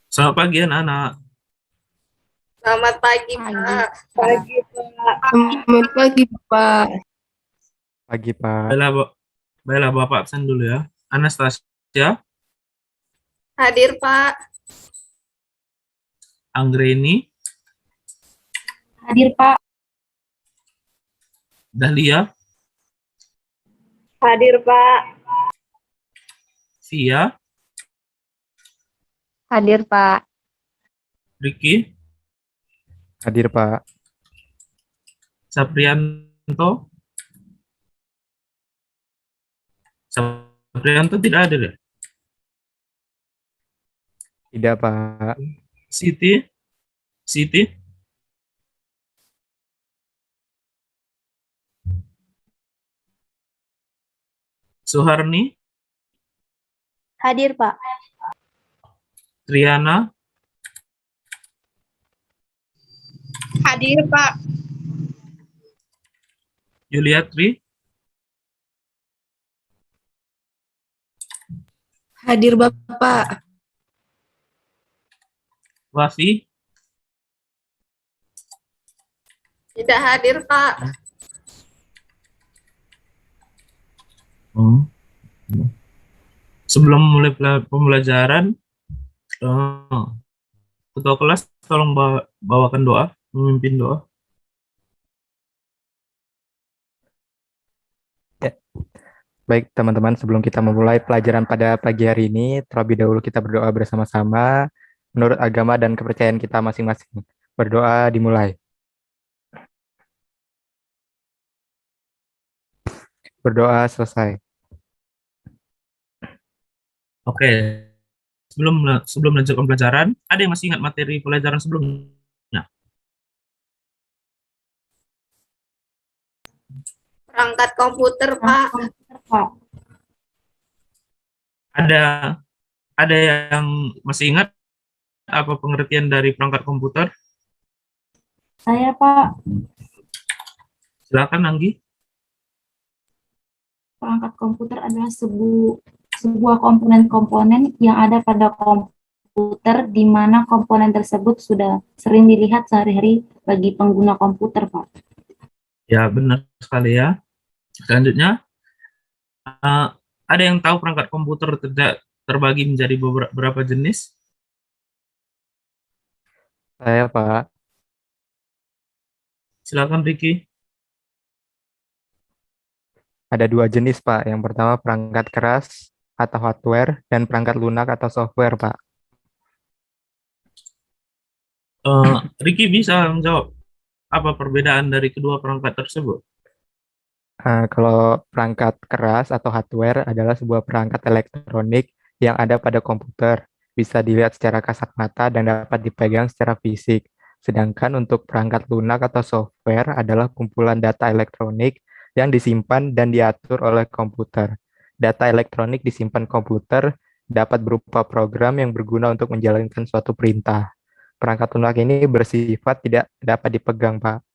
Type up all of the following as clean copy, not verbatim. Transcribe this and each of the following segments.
Selamat pagi anak-anak. Selamat pagi, Pagi, Pak. Pak. Selamat pagi, Pak. Pagi, Pak. Baiklah, baiklah Bapak absen dulu ya. Anastasia, Hadir, Pak. Anggreni, Hadir, Pak. Dahlia, Hadir, Pak. Via, Hadir, Pak. Ricky, Hadir, Pak. Saprianto. Saprianto tidak hadir ya? Tidak, Pak. Siti, Suharni, Hadir, Pak. Triana, Hadir, Pak. Yuliatri, Hadir, Bapak. Wafi, Tidak hadir, Pak. Oh. Sebelum mulai pembelajaran, ketua kelas tolong bawakan doa, memimpin doa. Baik, teman-teman, sebelum kita memulai pelajaran pada pagi hari ini, terlebih dahulu kita berdoa bersama-sama menurut agama dan kepercayaan kita masing-masing. Berdoa dimulai. Berdoa selesai. Oke. Sebelum melanjutkan pelajaran, ada yang masih ingat materi pelajaran sebelumnya? Perangkat komputer, Pak. Pak. Ada yang masih ingat apa pengertian dari perangkat komputer? Saya, Pak. Silakan, Anggi. Perangkat komputer adalah sebuah komponen-komponen yang ada pada komputer di mana komponen tersebut sudah sering dilihat sehari-hari bagi pengguna komputer, Pak. Ya, benar sekali ya. Selanjutnya, ada yang tahu perangkat komputer terbagi menjadi beberapa jenis? Saya, Pak. Silakan, Ricky. Ada dua jenis, Pak. Yang pertama perangkat keras atau hardware dan perangkat lunak atau software, Pak. Ricky bisa menjawab apa perbedaan dari kedua perangkat tersebut? Kalau perangkat keras atau hardware adalah sebuah perangkat elektronik yang ada pada komputer, bisa dilihat secara kasat mata dan dapat dipegang secara fisik. Sedangkan untuk perangkat lunak atau software adalah kumpulan data elektronik yang disimpan dan diatur oleh komputer. Data elektronik disimpan komputer dapat berupa program yang berguna untuk menjalankan suatu perintah. Perangkat lunak ini bersifat tidak dapat dipegang, Pak.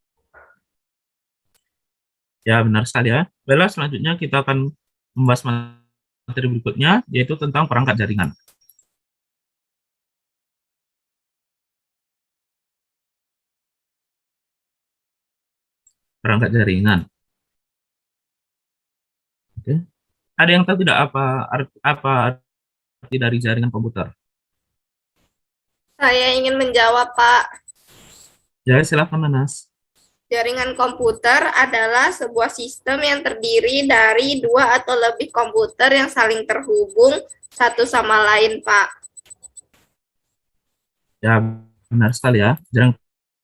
Ya, benar sekali ya. Baiklah, selanjutnya kita akan membahas materi berikutnya, yaitu tentang perangkat jaringan. Perangkat jaringan. Oke. Ada yang tahu tidak apa arti dari jaringan komputer? Saya ingin menjawab, Pak. Ya, silakan, Nanas. Jaringan komputer adalah sebuah sistem yang terdiri dari dua atau lebih komputer yang saling terhubung satu sama lain, Pak. Ya, benar sekali ya. Jaringan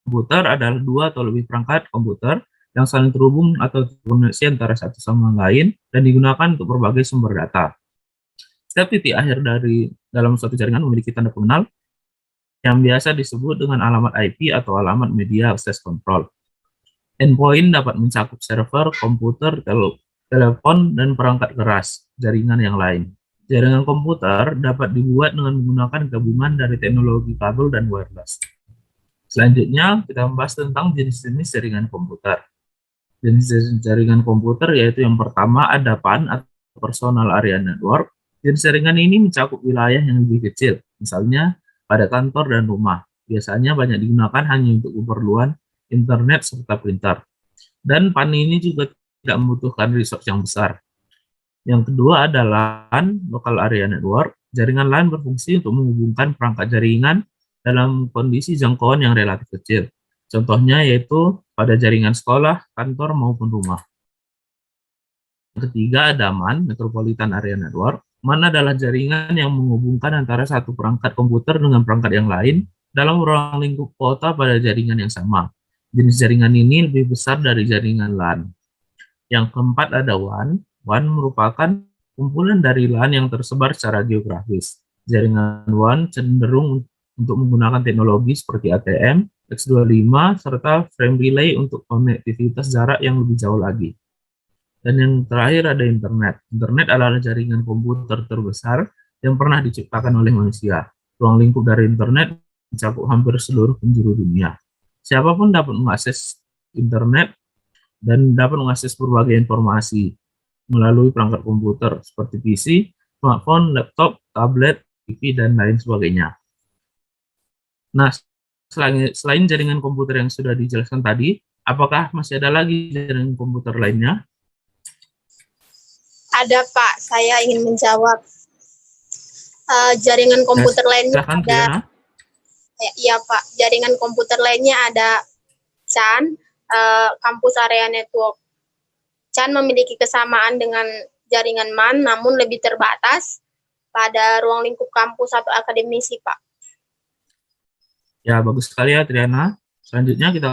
komputer adalah dua atau lebih perangkat komputer yang saling terhubung atau terkoneksi antara satu sama lain dan digunakan untuk berbagai sumber data. Setiap titik akhir dalam suatu jaringan memiliki tanda pengenal yang biasa disebut dengan alamat IP atau alamat Media Access Control. Endpoint dapat mencakup server, komputer, telepon, dan perangkat keras jaringan yang lain. Jaringan komputer dapat dibuat dengan menggunakan gabungan dari teknologi kabel dan wireless. Selanjutnya, kita membahas tentang jenis-jenis jaringan komputer. Jenis jaringan komputer yaitu yang pertama ada PAN atau Personal Area Network. Jenis jaringan ini mencakup wilayah yang lebih kecil. Misalnya, pada kantor dan rumah. Biasanya banyak digunakan hanya untuk keperluan internet serta printer. Dan PAN ini juga tidak membutuhkan resource yang besar. Yang kedua adalah LAN, Local Area Network. Jaringan LAN berfungsi untuk menghubungkan perangkat jaringan dalam kondisi jangkauan yang relatif kecil. Contohnya yaitu pada jaringan sekolah, kantor, maupun rumah. Yang ketiga ada MAN, Metropolitan Area Network. MAN adalah jaringan yang menghubungkan antara satu perangkat komputer dengan perangkat yang lain dalam ruang lingkup kota pada jaringan yang sama. Jenis jaringan ini lebih besar dari jaringan LAN. Yang keempat ada WAN. WAN merupakan kumpulan dari LAN yang tersebar secara geografis. Jaringan WAN cenderung untuk menggunakan teknologi seperti ATM, X25, serta frame relay untuk konektivitas jarak yang lebih jauh lagi. Dan yang terakhir ada internet. Internet adalah jaringan komputer terbesar yang pernah diciptakan oleh manusia. Ruang lingkup dari internet mencakup hampir seluruh penjuru dunia. Siapapun dapat mengakses internet dan dapat mengakses berbagai informasi melalui perangkat komputer seperti PC, smartphone, laptop, tablet, TV, dan lain sebagainya. Nah, selain jaringan komputer yang sudah dijelaskan tadi, apakah masih ada lagi jaringan komputer lainnya? Ada Pak, saya ingin menjawab. Jaringan komputer lainnya Silahkan, ada. Triana. Iya Pak, jaringan komputer lainnya ada CAN, Campus Area Network. CAN memiliki kesamaan dengan jaringan MAN, namun lebih terbatas pada ruang lingkup kampus atau akademisi, Pak. Ya, bagus sekali ya, Triana. Selanjutnya kita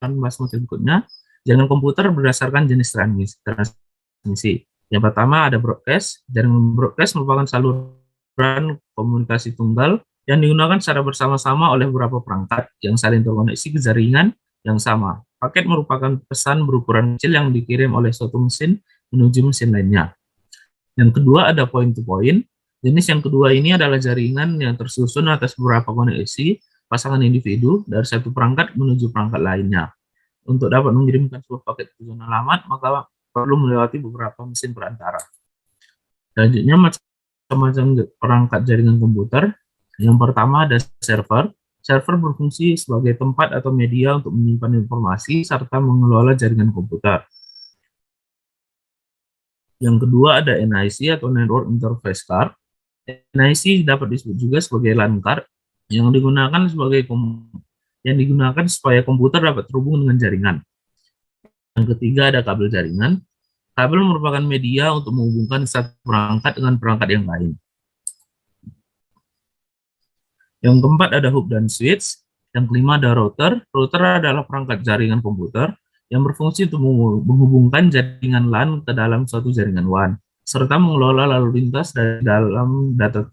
akan bahas materi berikutnya. Jaringan komputer berdasarkan jenis transmisi. Yang pertama ada broadcast. Jaringan broadcast merupakan saluran komunikasi tunggal yang digunakan secara bersama-sama oleh beberapa perangkat yang saling terkoneksi ke jaringan yang sama. Paket merupakan pesan berukuran kecil yang dikirim oleh suatu mesin menuju mesin lainnya. Yang kedua ada point-to-point. Jenis yang kedua ini adalah jaringan yang tersusun atas beberapa koneksi pasangan individu dari satu perangkat menuju perangkat lainnya. Untuk dapat mengirimkan sebuah paket tujuan alamat, maka perlu melewati beberapa mesin perantara. Selanjutnya macam-macam perangkat jaringan komputer. Yang pertama ada server. Server berfungsi sebagai tempat atau media untuk menyimpan informasi serta mengelola jaringan komputer. Yang kedua ada NIC atau Network Interface Card. NIC dapat disebut juga sebagai LAN card yang digunakan supaya komputer dapat terhubung dengan jaringan. Yang ketiga ada kabel jaringan. Kabel merupakan media untuk menghubungkan satu perangkat dengan perangkat yang lain. Yang keempat ada hub dan switch. Yang kelima ada router. Router adalah perangkat jaringan komputer yang berfungsi untuk menghubungkan jaringan LAN ke dalam suatu jaringan WAN, serta mengelola lalu lintas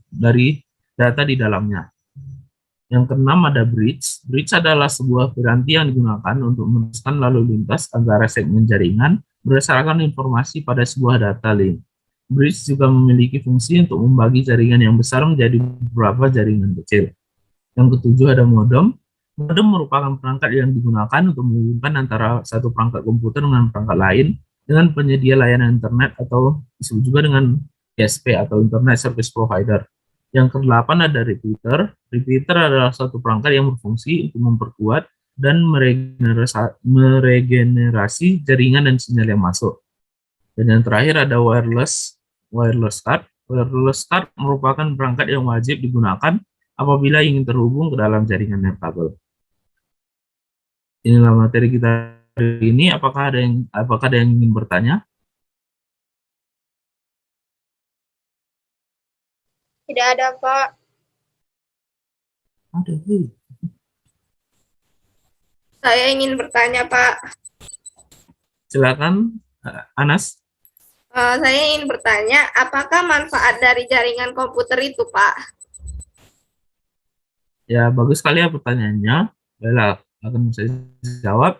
dari data di dalamnya. Yang keenam ada bridge. Bridge adalah sebuah piranti yang digunakan untuk meneruskan lalu lintas antara segmen jaringan berdasarkan informasi pada sebuah data link. Bridge juga memiliki fungsi untuk membagi jaringan yang besar menjadi beberapa jaringan kecil. Yang ketujuh ada modem. Modem merupakan perangkat yang digunakan untuk menghubungkan antara satu perangkat komputer dengan perangkat lain dengan penyedia layanan internet atau disebut juga dengan ISP atau Internet Service Provider. Yang kedelapan ada repeater. Repeater adalah suatu perangkat yang berfungsi untuk memperkuat dan meregenerasi jaringan dan sinyal yang masuk. Dan yang terakhir ada wireless card. Wireless card merupakan perangkat yang wajib digunakan apabila ingin terhubung ke dalam jaringan nirkabel. Inilah materi kita hari ini. Apakah ada yang ingin bertanya? Tidak ada, Pak. Ada. Saya ingin bertanya, Pak. Silakan, Anas. Saya ingin bertanya, apakah manfaat dari jaringan komputer itu, Pak? Ya, bagus sekali ya pertanyaannya. Baiklah, akan saya jawab.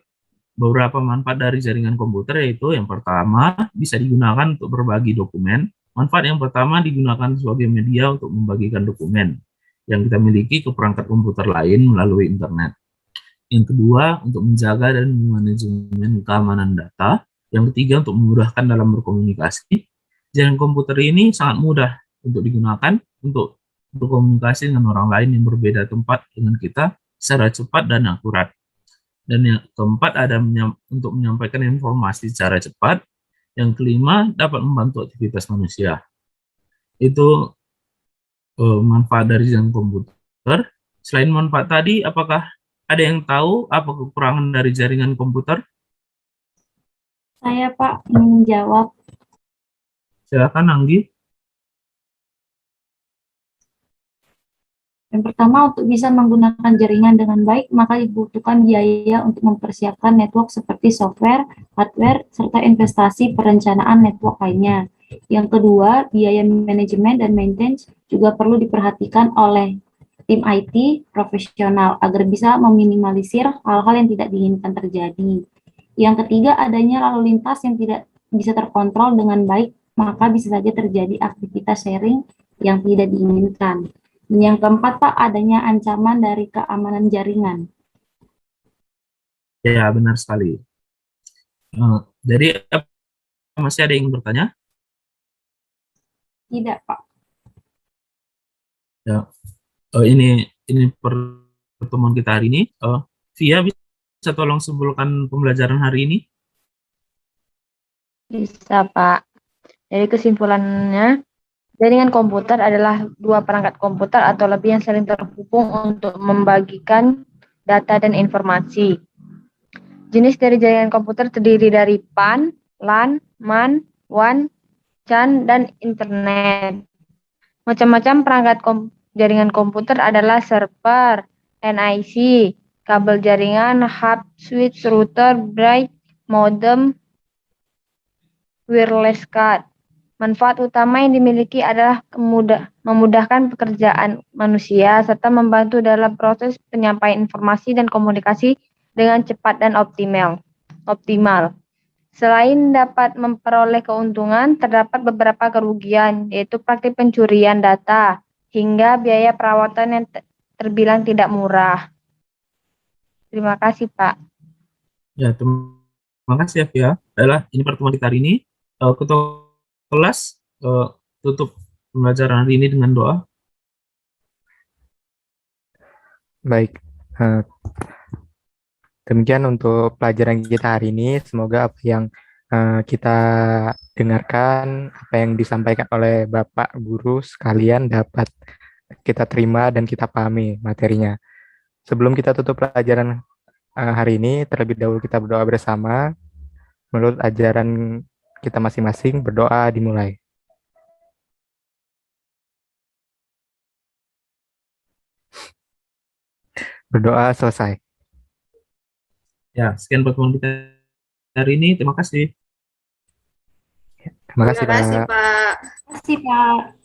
Beberapa manfaat dari jaringan komputer yaitu yang pertama, bisa digunakan untuk berbagi dokumen. Manfaat yang pertama digunakan sebagai media untuk membagikan dokumen yang kita miliki ke perangkat komputer lain melalui internet. Yang kedua, untuk menjaga dan manajemen keamanan data. Yang ketiga, untuk memudahkan dalam berkomunikasi. Jaringan komputer ini sangat mudah untuk digunakan untuk berkomunikasi dengan orang lain yang berbeda tempat dengan kita secara cepat dan akurat. Dan yang keempat ada untuk menyampaikan informasi secara cepat. Yang kelima dapat membantu aktivitas manusia. Itu manfaat dari jaringan komputer. Selain manfaat tadi, apakah ada yang tahu apa kekurangan dari jaringan komputer? Saya, Pak, ingin menjawab. Silakan, Anggi. Yang pertama, untuk bisa menggunakan jaringan dengan baik, maka dibutuhkan biaya untuk mempersiapkan network seperti software, hardware, serta investasi perencanaan network lainnya. Yang kedua, biaya manajemen dan maintenance juga perlu diperhatikan oleh tim IT profesional agar bisa meminimalisir hal-hal yang tidak diinginkan terjadi. Yang ketiga, adanya lalu lintas yang tidak bisa terkontrol dengan baik, maka bisa saja terjadi aktivitas sharing yang tidak diinginkan. Dan yang keempat, Pak, adanya ancaman dari keamanan jaringan. Ya, benar sekali. Jadi, masih ada yang bertanya? Tidak, Pak. Ya. Ini pertemuan kita hari ini. Via bisa tolong simpulkan pembelajaran hari ini? Bisa, Pak. Dari kesimpulannya, jaringan komputer adalah dua perangkat komputer atau lebih yang saling terhubung untuk membagikan data dan informasi. Jenis dari jaringan komputer terdiri dari PAN, LAN, MAN, WAN, CAN, dan Internet. Macam-macam perangkat jaringan komputer adalah server, NIC, kabel jaringan, hub, switch, router, bright, modem, wireless card. Manfaat utama yang dimiliki adalah memudahkan pekerjaan manusia serta membantu dalam proses penyampaian informasi dan komunikasi dengan cepat dan optimal. Selain dapat memperoleh keuntungan, terdapat beberapa kerugian, yaitu praktik pencurian data hingga biaya perawatan yang terbilang tidak murah. Terima kasih, Pak. Ya, terima kasih ya, Via. Baiklah, ini pertemuan kita hari ini. Ketua kelas tutup pembelajaran hari ini dengan doa. Baik, demikian untuk pelajaran kita hari ini. Semoga apa yang kita dengarkan, apa yang disampaikan oleh Bapak Guru sekalian dapat kita terima dan kita pahami materinya. Sebelum kita tutup pelajaran hari ini, terlebih dahulu kita berdoa bersama. Menurut ajaran kita masing-masing, berdoa dimulai. Berdoa selesai. Ya, sekian pertemuan kita hari ini. Terima kasih. Terima kasih, Terima kasih, Pak. Pak. Terima kasih, Pak.